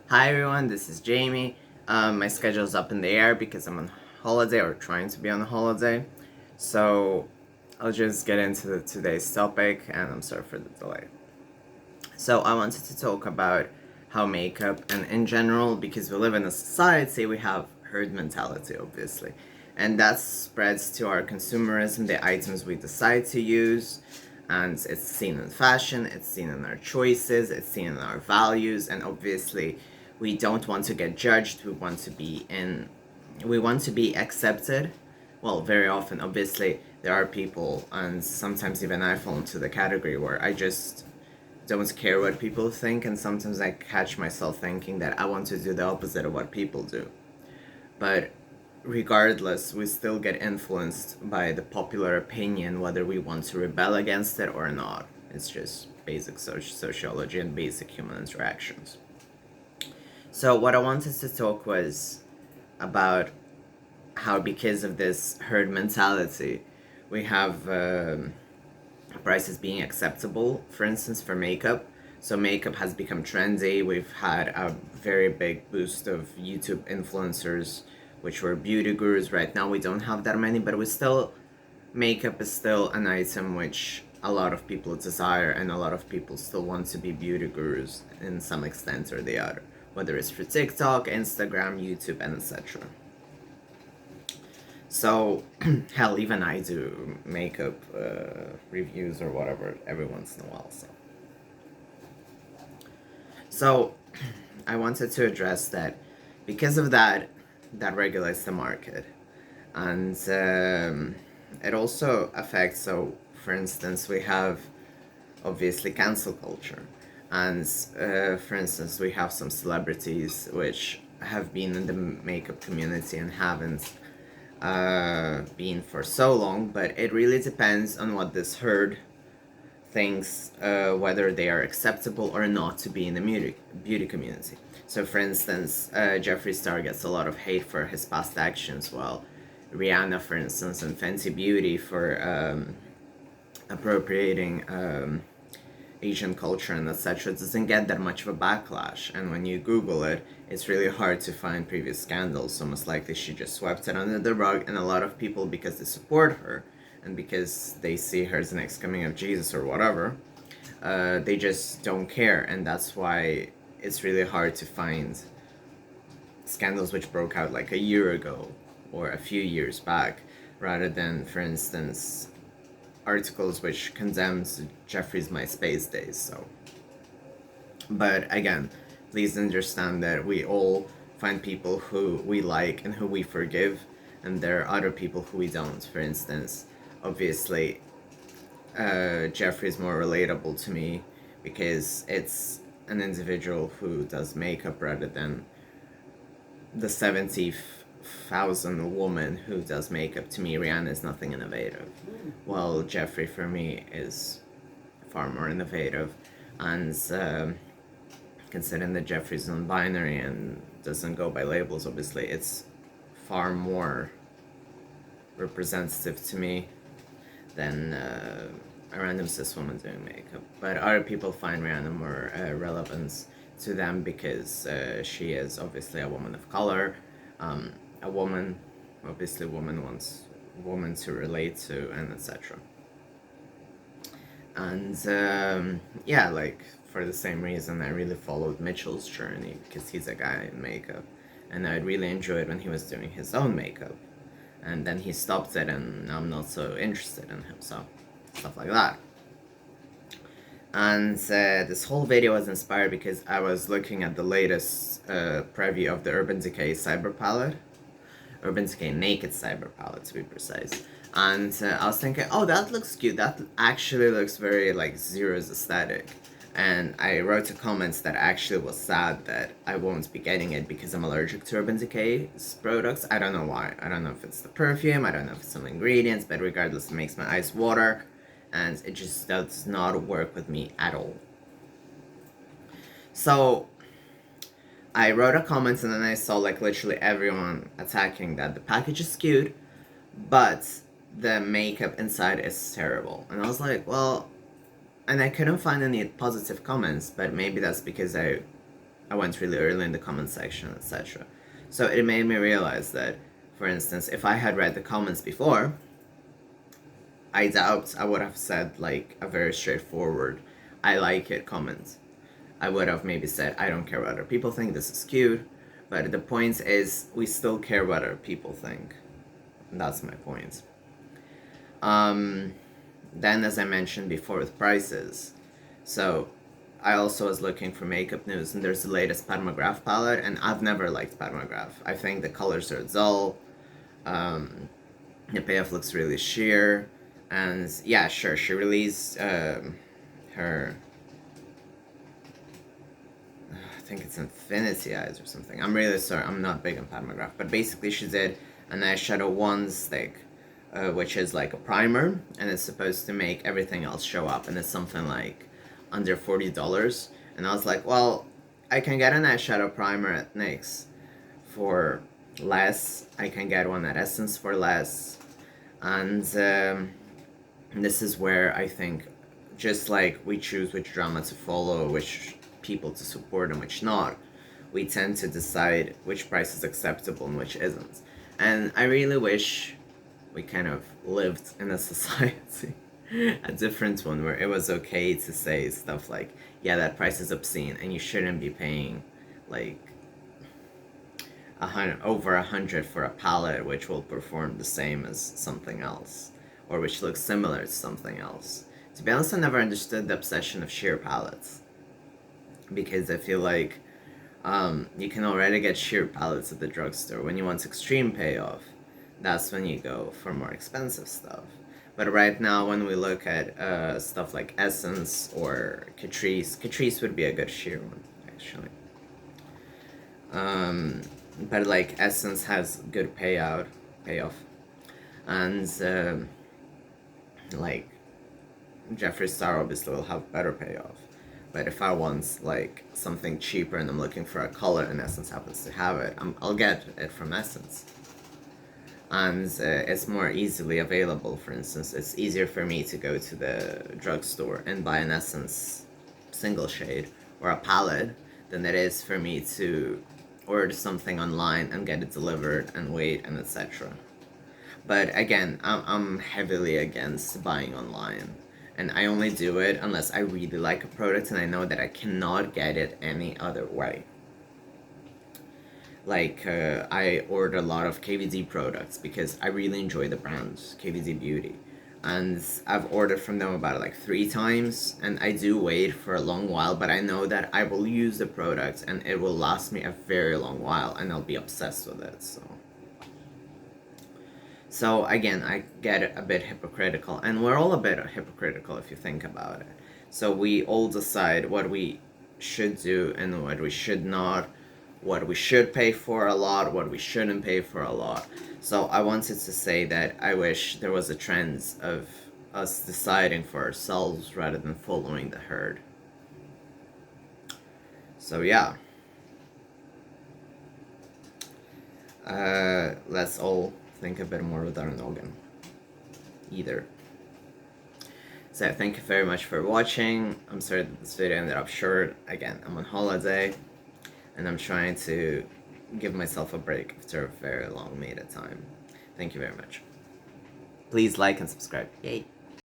Hi everyone, this is Jamie. My schedule's up in the air because I'm on holiday or trying to be on holiday. So I'll just get into today's topic and I'm sorry for the delay. So I wanted to talk about how makeup and in general, because we live in a society, we have herd mentality obviously. And that spreads to our consumerism, the items we decide to use, and it's seen in fashion, it's seen in our choices, it's seen in our values, and obviously we don't want to get judged, we want to be accepted. Well, very often obviously there are people, and sometimes even I fall into the category where I just don't care what people think, and sometimes I catch myself thinking that I want to do the opposite of what people do. But regardless, we still get influenced by the popular opinion, whether we want to rebel against it or not. It's just basic sociology and basic human interactions. So, what I wanted to talk was about how, because of this herd mentality, we have prices being acceptable, for instance, for makeup. So makeup has become trendy. We've had a very big boost of YouTube influencers, which were beauty gurus. Right now we don't have that many, but makeup is still an item which a lot of people desire, and a lot of people still want to be beauty gurus in some extent or the other, whether it's for TikTok, Instagram, YouTube, and etc. So, hell, even I do makeup reviews or whatever every once in a while. So, I wanted to address that because of that, that regulates the market, and it also affects. So, for instance, we have obviously cancel culture, and for instance, we have some celebrities which have been in the makeup community and haven't been for so long, but it really depends on what this herd thinks, whether they are acceptable or not to be in the beauty community. So, for instance, Jeffree Star gets a lot of hate for his past actions, while Rihanna, for instance, and Fenty Beauty for appropriating Asian culture and etc. doesn't get that much of a backlash. And when you Google it, it's really hard to find previous scandals. So most likely she just swept it under the rug, and a lot of people, because they support her and because they see her as the next coming of Jesus or whatever, they just don't care, and that's why it's really hard to find scandals which broke out like a year ago or a few years back, rather than, for instance, articles which condemns Jeffrey's MySpace days. So, but again, please understand that we all find people who we like and who we forgive, and there are other people who we don't. For instance, obviously, Jeffrey is more relatable to me because it's an individual who does makeup rather than the 70,000 woman who does makeup. To me, Rihanna is nothing innovative. Well, Jeffrey for me is far more innovative, and considering that Jeffrey's non-binary and doesn't go by labels, obviously it's far more representative to me than a random cis woman doing makeup. But other people find Rihanna more relevant to them because she is obviously a woman of color, a woman. Obviously, woman wants woman to relate to, and etc. And yeah, like for the same reason, I really followed Mitchell's journey because he's a guy in makeup, and I really enjoyed when he was doing his own makeup, and then he stopped it, and I'm not so interested in him. So stuff like that. And this whole video was inspired because I was looking at the latest preview of the Urban Decay Cyber Palette. Urban Decay Naked Cyber Palette, to be precise. And I was thinking, oh, that looks cute. That actually looks very like Zero's aesthetic. And I wrote a comment that actually was sad that I won't be getting it because I'm allergic to Urban Decay's products. I don't know why. I don't know if it's the perfume, I don't know if it's some ingredients, but regardless, it makes my eyes water, and it just does not work with me at all. So I wrote a comment, and then I saw like literally everyone attacking that the package is cute, but the makeup inside is terrible. And I was like, well, and I couldn't find any positive comments, but maybe that's because I I went really early in the comment section, etc. So it made me realize that, for instance, if I had read the comments before, I doubt I would have said like a very straightforward "I like it" comment. I would have maybe said, I don't care what other people think, this is cute. But the point is, we still care what other people think. That's my point. Then, as I mentioned before with prices, so I also was looking for makeup news, and there's the latest Pat McGrath palette, and I've never liked Pat McGrath. I think the colors are dull, the payoff looks really sheer, and yeah, sure, she released her, I think it's Infinity Eyes or something. I'm really sorry, I'm not big on Pat McGrath, but basically she did an eyeshadow one stick, which is like a primer, and it's supposed to make everything else show up, and it's something like under $40. And I was like, well, I can get an eyeshadow primer at NYX for less, I can get one at Essence for less, and this is where I think, just like we choose which drama to follow, which people to support and which not, we tend to decide which price is acceptable and which isn't. And I really wish we kind of lived in a society, a different one, where it was okay to say stuff like, yeah, that price is obscene and you shouldn't be paying like over 100 for a palette which will perform the same as something else, or which looks similar to something else. To be honest, I never understood the obsession of sheer palettes, because I feel like you can already get sheer palettes at the drugstore. When you want extreme payoff, that's when you go for more expensive stuff. But right now, when we look at stuff like Essence or Catrice would be a good sheer one, actually. But like Essence has good payoff, and like Jeffree Star obviously will have better payoff. But if I want like something cheaper and I'm looking for a color and Essence happens to have it, I'll get it from Essence. And it's more easily available. For instance, it's easier for me to go to the drugstore and buy an Essence single shade or a palette than it is for me to order something online and get it delivered and wait and etc. But again, I'm heavily against buying online. And I only do it unless I really like a product and I know that I cannot get it any other way. Like, I order a lot of KVD products because I really enjoy the brand, KVD Beauty. And I've ordered from them about like 3 times, and I do wait for a long while, but I know that I will use the product and it will last me a very long while and I'll be obsessed with it, So again, I get a bit hypocritical, and we're all a bit hypocritical if you think about it. So we all decide what we should do and what we should not, what we should pay for a lot, what we shouldn't pay for a lot. So I wanted to say that I wish there was a trend of us deciding for ourselves rather than following the herd. So yeah. Let's all think a bit more with our noggin. Either. So thank you very much for watching. I'm sorry that this video ended up short. Again, I'm on holiday and I'm trying to give myself a break after a very long time. Thank you very much. Please like and subscribe. Yay!